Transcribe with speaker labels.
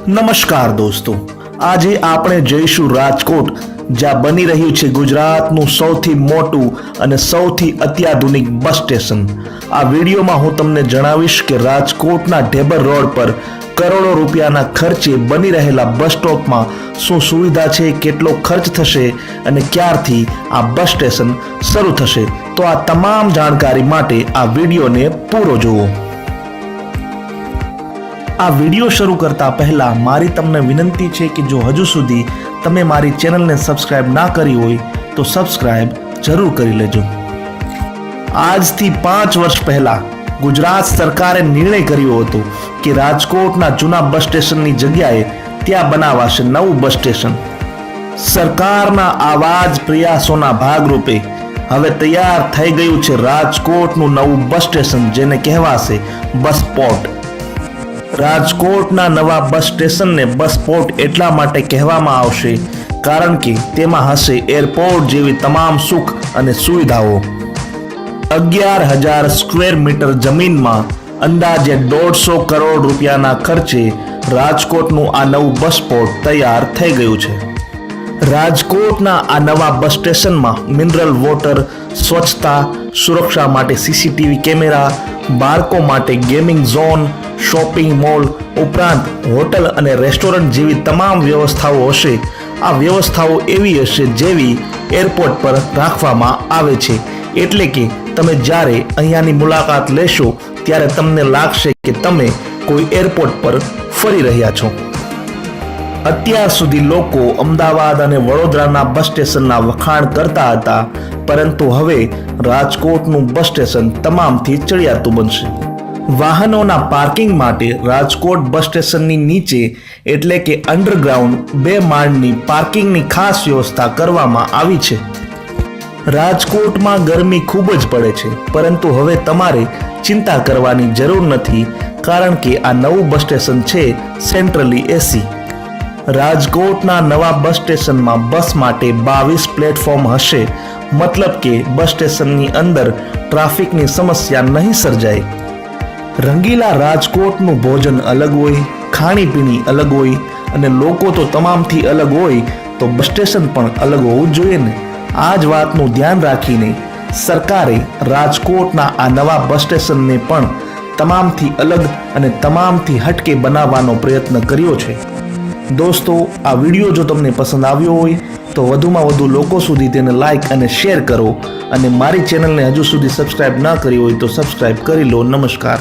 Speaker 1: નમસ્કાર દોસ્તો, આજે આપણે જઈશું રાજકોટ, જ્યાં બની રહ્યું છે ગુજરાતનું સૌથી મોટું અને સૌથી અત્યાધુનિક બસ સ્ટેશન. આ વિડીયોમાં હું તમને જણાવીશ કે રાજકોટના ઢેબર રોડ પર કરોડો રૂપિયાના ખર્ચે બની રહેલા બસ સ્ટોપમાં શું સુવિધા છે, કેટલો ખર્ચ થશે અને ક્યારથી આ બસ સ્ટેશન શરૂ થશે. તો આ તમામ જાણકારી માટે આ વિડીયોને પૂરો જુઓ. આ વિડીયો શરૂ કરતા પહેલા મારી તમને વિનંતી છે કે જો હજુ સુધી તમે મારી ચેનલને સબસ્ક્રાઇબ ના કરી હોય તો સબસ્ક્રાઇબ જરૂર કરી લેજો. આજથી 5 વર્ષ પહેલા ગુજરાત સરકારે નિર્ણય કર્યો હતો કે રાજકોટના જૂના બસ સ્ટેશનની જગ્યાએ ત્યાં બનાવાશે નવું બસ સ્ટેશન. સરકારના આવા જ પ્રયાસોના ભાગરૂપે હવે તૈયાર થઈ ગયું છે રાજકોટનું નવું બસ સ્ટેશન, જેને કહેવાશે બસપોર્ટ. રાજકોટના નવા બસ સ્ટેશનને બસપોર્ટ એટલા માટે કહેવામાં આવશે કારણ કે તેમાં હશે એરપોર્ટ જેવી તમામ સુખ અને સુવિધાઓ. 11,000 સ્ક્વેર મીટર જમીનમાં અંદાજે 150 કરોડ રૂપિયાના ખર્ચે રાજકોટનું આ નવું બસપોર્ટ તૈયાર થઈ ગયું છે. રાજકોટના આ નવા બસ સ્ટેશનમાં મિનરલ વોટર, સ્વચ્છતા, સુરક્ષા માટે સીસીટીવી કેમેરા, બાળકો માટે ગેમિંગ ઝોન, શોપિંગ મોલ ઉપરાંત હોટલ અને રેસ્ટોરન્ટ જેવી તમામ વ્યવસ્થાઓ હશે. આ વ્યવસ્થાઓ એવી હશે જેવી એરપોર્ટ પર રાખવામાં આવે છે, એટલે કે તમે જ્યારે અહીંયાની મુલાકાત લેશો ત્યારે તમને લાગશે કે તમે કોઈ એરપોર્ટ પર ફરી રહ્યા છો. અત્યાર સુધી લોકો અમદાવાદ અને વડોદરાના બસ સ્ટેશનના વખાણ કરતા હતા, પરંતુ હવે રાજકોટનું બસ સ્ટેશન તમામથી ચડિયાતું બનશે. વાહનોના પાર્કિંગ માટે રાજકોટ બસ સ્ટેશનની નીચે એટલે કે અંડરગ્રાઉન્ડ 2 માળની પાર્કિંગની ખાસ વ્યવસ્થા કરવામાં આવી છે. રાજકોટમાં ગરમી ખૂબ જ પડે છે, પરંતુ હવે તમારે ચિંતા કરવાની જરૂર નથી કારણ કે આ નવું બસ સ્ટેશન છે સેન્ટ્રલી એસી. રાજકોટના નવા બસ સ્ટેશનમાં બસ માટે 22 પ્લેટફોર્મ હશે, મતલબ કે બસ સ્ટેશનની અંદર ટ્રાફિકની સમસ્યા નહીં સર્જાય. રંગીલા રાજકોટનું ભોજન અલગ હોય, ખાણીપીણી અલગ હોય અને લોકો તો તમામથી અલગ હોય, તો બસ સ્ટેશન પણ અલગ હોવું જોઈએ ને. આ જ વાતનું ધ્યાન રાખીને સરકારે રાજકોટના આ નવા બસ સ્ટેશનને પણ તમામથી અલગ અને તમામથી હટકે બનાવવાનો પ્રયત્ન કર્યો છે. દોસ્તો, આ વિડીયો જો તમને પસંદ આવ્યો હોય તો વધુમાં વધુ લોકો સુધી તેને લાઈક અને શેર કરો, અને મારી ચેનલને હજુ સુધી સબસ્ક્રાઇબ ના કરી હોય તો સબસ્ક્રાઇબ કરી લો. નમસ્કાર.